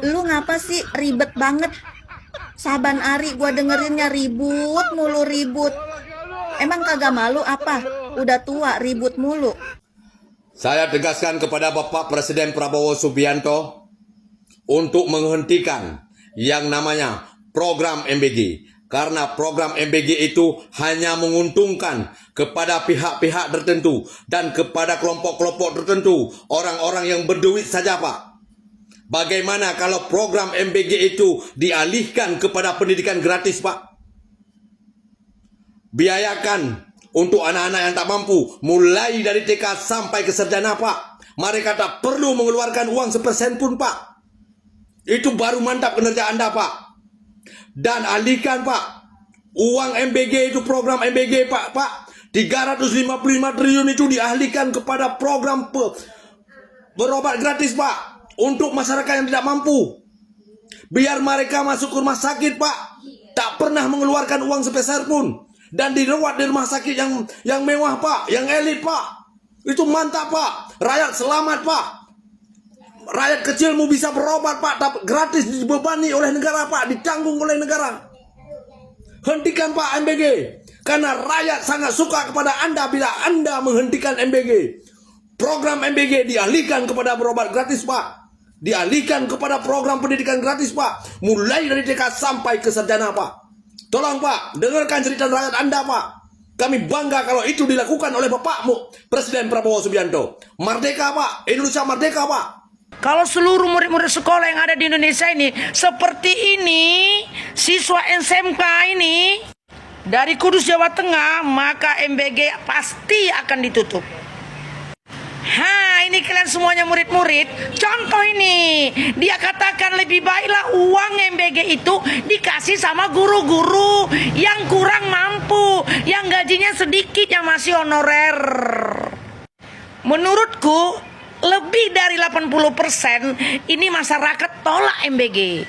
Lu ngapa sih ribet banget? Saban ari gua dengerinnya ribut mulu ribut. Emang kagak malu apa? Udah tua ribut mulu. Saya tegaskan kepada Bapak Presiden Prabowo Subianto untuk menghentikan yang namanya program MBG. Karena program MBG itu hanya menguntungkan kepada pihak-pihak tertentu dan kepada kelompok-kelompok tertentu, orang-orang yang berduit saja, Pak. Bagaimana kalau program MBG itu dialihkan kepada pendidikan gratis, Pak? Biayakan untuk anak-anak yang tak mampu, mulai dari TK sampai ke sarjana, Pak. Mereka tak perlu mengeluarkan uang sepersen pun, Pak. Itu baru mantap kinerja Anda, Pak. Dan alihkan, Pak, uang MBG itu, program MBG, Pak. 355 triliun itu dialihkan kepada program berobat gratis, Pak. Untuk masyarakat yang tidak mampu. Biar mereka masuk ke rumah sakit, Pak. Tak pernah mengeluarkan uang sepeser pun. Dan dirawat di rumah sakit yang mewah, Pak. Yang elit, Pak. Itu mantap, Pak. Rakyat selamat, Pak. Rakyat kecilmu bisa berobat, Pak. Tapi gratis dibebani oleh negara, Pak. Ditanggung oleh negara. Hentikan, Pak, MBG. Karena rakyat sangat suka kepada Anda bila Anda menghentikan MBG. Program MBG dialihkan kepada berobat gratis, Pak. Dialihkan kepada program pendidikan gratis, Pak. Mulai dari TK sampai ke sarjana, Pak. Tolong, Pak, dengarkan cerita rakyat Anda, Pak. Kami bangga kalau itu dilakukan oleh Bapakmu, Presiden Prabowo Subianto. Merdeka, Pak. Indonesia merdeka, Pak. Kalau seluruh murid-murid sekolah yang ada di Indonesia ini seperti ini, siswa SMK ini dari Kudus, Jawa Tengah, maka MBG pasti akan ditutup. Ini kalian semuanya murid-murid. Contoh ini, dia katakan lebih baiklah uang MBG itu dikasih sama guru-guru yang kurang mampu, yang gajinya sedikit, yang masih honorer. Menurutku lebih dari 80% ini masyarakat tolak MBG.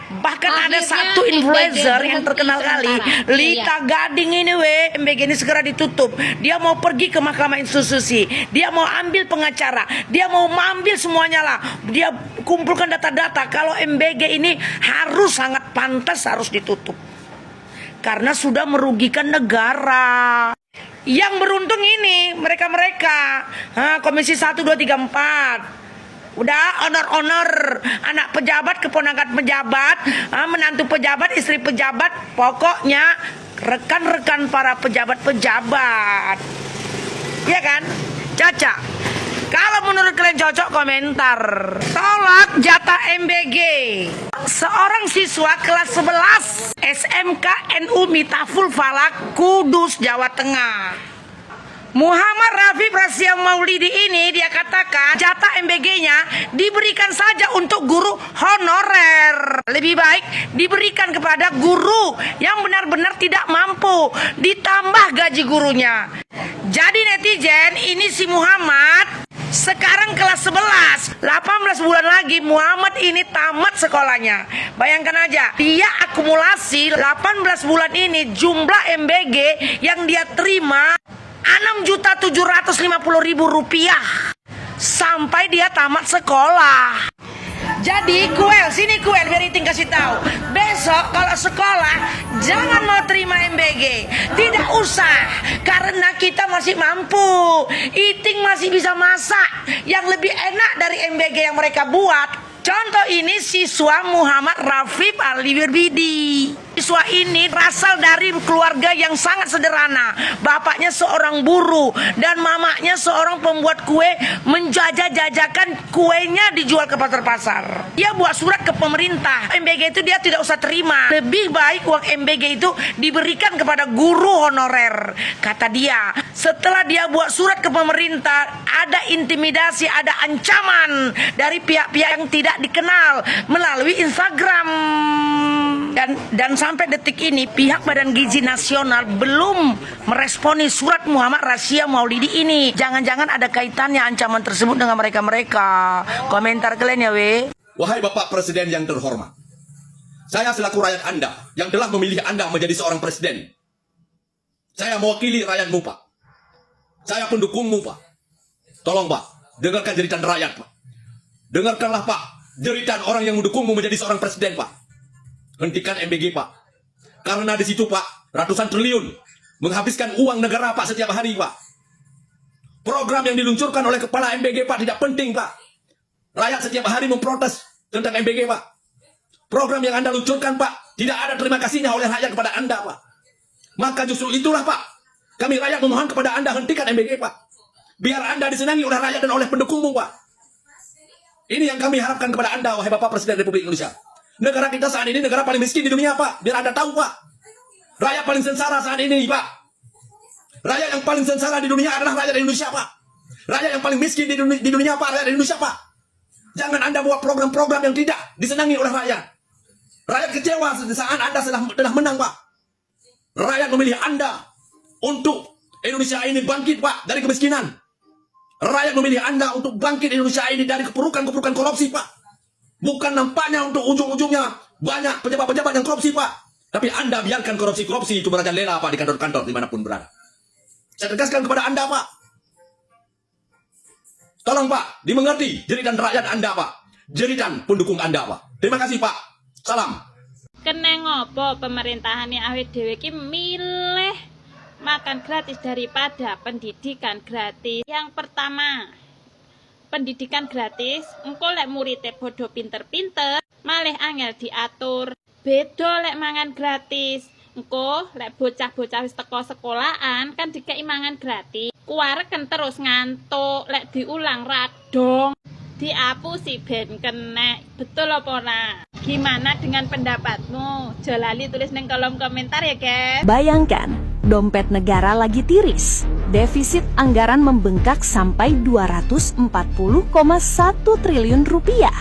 Bahkan ada satu influencer yang terkenal kali, Lita Gading ini, MBG ini segera ditutup. Dia mau pergi ke Mahkamah Institusi, dia mau ambil pengacara, dia mau ambil semuanya lah. Dia kumpulkan data-data kalau MBG ini harus sangat pantas harus ditutup. Karena sudah merugikan negara. Yang beruntung ini mereka-mereka Komisi 1, 2, 3, 4. Udah honor-honor, anak pejabat, keponakan pejabat, menantu pejabat, istri pejabat, pokoknya rekan-rekan para pejabat-pejabat. Ya kan? Caca. Kalau menurut kalian cocok, komentar. Tolak jatah MBG. Seorang siswa kelas 11 SMK NU Miftahul Falak, Kudus, Jawa Tengah. Muhammad Rafif Rasya Maulidi ini dia katakan jatah MBG-nya diberikan saja untuk guru honorer. Lebih baik diberikan kepada guru yang benar-benar tidak mampu, ditambah gaji gurunya. Jadi netizen, ini si Muhammad sekarang kelas 11, 18 bulan lagi Muhammad ini tamat sekolahnya. Bayangkan aja, dia akumulasi 18 bulan ini jumlah MBG yang dia terima 6.750.000 rupiah sampai dia tamat sekolah. Jadi sini Kuel biar Iting kasih tahu. Besok kalau sekolah jangan mau terima MBG, tidak usah, karena kita masih mampu. Iting masih bisa masak yang lebih enak dari MBG yang mereka buat. Contoh ini siswa Muhammad Rafif Aliwirbidi. Siswa ini berasal dari keluarga yang sangat sederhana. Bapaknya seorang buruh dan mamanya seorang pembuat kue, menjajah-jajakan kuenya dijual ke pasar-pasar. Dia buat surat ke pemerintah. MBG itu dia tidak usah terima. Lebih baik uang MBG itu diberikan kepada guru honorer. Kata dia, setelah dia buat surat ke pemerintah, ada intimidasi, ada ancaman dari pihak-pihak yang tidak dikenal melalui Instagram. Dan sampai detik ini pihak Badan Gizi Nasional belum meresponi surat Muhammad Rasya Maulidi ini. Jangan-jangan ada kaitannya ancaman tersebut dengan mereka-mereka. Komentar kalian ya, Wahai Bapak Presiden yang terhormat, saya selaku rakyat Anda yang telah memilih Anda menjadi seorang presiden, saya mewakili rakyatmu, Pak. Saya pendukungmu, Pak. Tolong, Pak, dengarkan jeritan rakyat, Pak. Dengarkanlah, Pak, jeritan orang yang mendukungmu menjadi seorang presiden, Pak. Hentikan MBG, Pak. Karena di situ, Pak, ratusan triliun menghabiskan uang negara, Pak, setiap hari, Pak. Program yang diluncurkan oleh kepala MBG, Pak, tidak penting, Pak. Rakyat setiap hari memprotes tentang MBG, Pak. Program yang Anda luncurkan, Pak, tidak ada terima kasihnya oleh rakyat kepada Anda, Pak. Maka justru itulah, Pak, kami rakyat memohon kepada Anda, hentikan MBG, Pak. Biar Anda disenangi oleh rakyat dan oleh pendukungmu, Pak. Ini yang kami harapkan kepada Anda, wahai Bapak Presiden Republik Indonesia. Negara kita saat ini negara paling miskin di dunia, Pak. Biar Anda tahu, Pak. Rakyat paling sengsara saat ini, Pak. Rakyat yang paling sengsara di dunia adalah rakyat Indonesia, Pak. Rakyat yang paling miskin di dunia, Pak, rakyat Indonesia, Pak. Jangan Anda buat program-program yang tidak disenangi oleh rakyat. Rakyat kecewa saat Anda telah menang, Pak. Rakyat memilih Anda untuk Indonesia ini bangkit, Pak, dari kemiskinan. Rakyat memilih Anda untuk bangkit Indonesia ini dari kepurukan korupsi, Pak. Bukan nampaknya untuk ujung-ujungnya banyak pejabat-pejabat yang korupsi, Pak. Tapi Anda biarkan korupsi itu merajalela, Pak, di kantor-kantor dimanapun berada. Saya tegaskan kepada Anda, Pak. Tolong, Pak, dimengerti jeritan rakyat Anda, Pak. Jeritan pendukung Anda, Pak. Terima kasih, Pak. Salam. Kena ngopo pemerintahannya awet dhewe ki milih makan gratis daripada pendidikan gratis. Yang pertama, pendidikan gratis, engko lek muridnya bodoh pinter-pinter, malih angel diatur. Beda lek mangan gratis. Engko lek bocah-bocah wis teko sekolahan kan dikei mangan gratis. Kuwareken terus ngantuk, lek diulang radong. Diapusi ben kena. Betul apa ora? Gimana dengan pendapatmu? Jolali tulis neng kolom komentar ya, guys. Bayangkan, dompet negara lagi tiris. Defisit anggaran membengkak sampai 240,1 triliun rupiah.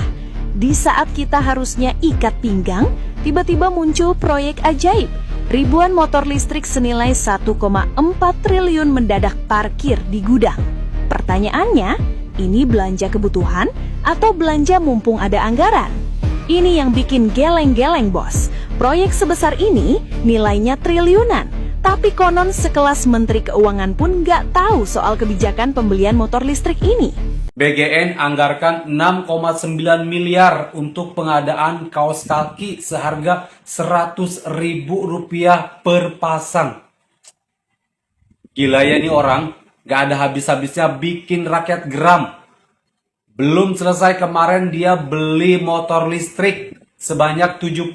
Di saat kita harusnya ikat pinggang, tiba-tiba muncul proyek ajaib. Ribuan motor listrik senilai 1,4 triliun mendadak parkir di gudang. Pertanyaannya, ini belanja kebutuhan atau belanja mumpung ada anggaran? Ini yang bikin geleng-geleng, bos. Proyek sebesar ini nilainya triliunan. Tapi konon sekelas Menteri Keuangan pun nggak tahu soal kebijakan pembelian motor listrik ini. BGN anggarkan 6,9 miliar untuk pengadaan kaos kaki seharga Rp100.000 per pasang. Gila ya nih orang, gak ada habis-habisnya bikin rakyat geram. Belum selesai kemarin dia beli motor listrik sebanyak 70.000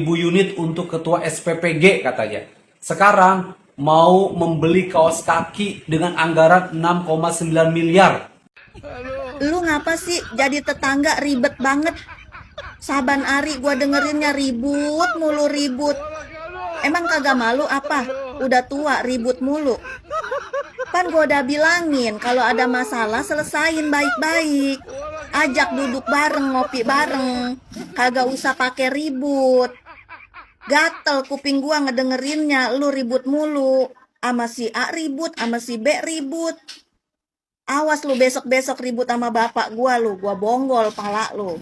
unit untuk ketua SPPG katanya. Sekarang mau membeli kaos kaki dengan anggaran 6,9 miliar. Lu ngapa sih jadi tetangga ribet banget? Saban hari gua dengerinnya ribut mulu ribut. Emang kagak malu apa? Udah tua ribut mulu. Kan gua udah bilangin kalau ada masalah selesain baik-baik. Ajak duduk bareng, ngopi bareng. Kagak usah pakai ribut. Gatel kuping gua ngedengerinnya, lu ribut mulu. Ama si A ribut, ama si B ribut. Awas lu besok-besok ribut sama bapak gua lu, gua bonggol pala lu.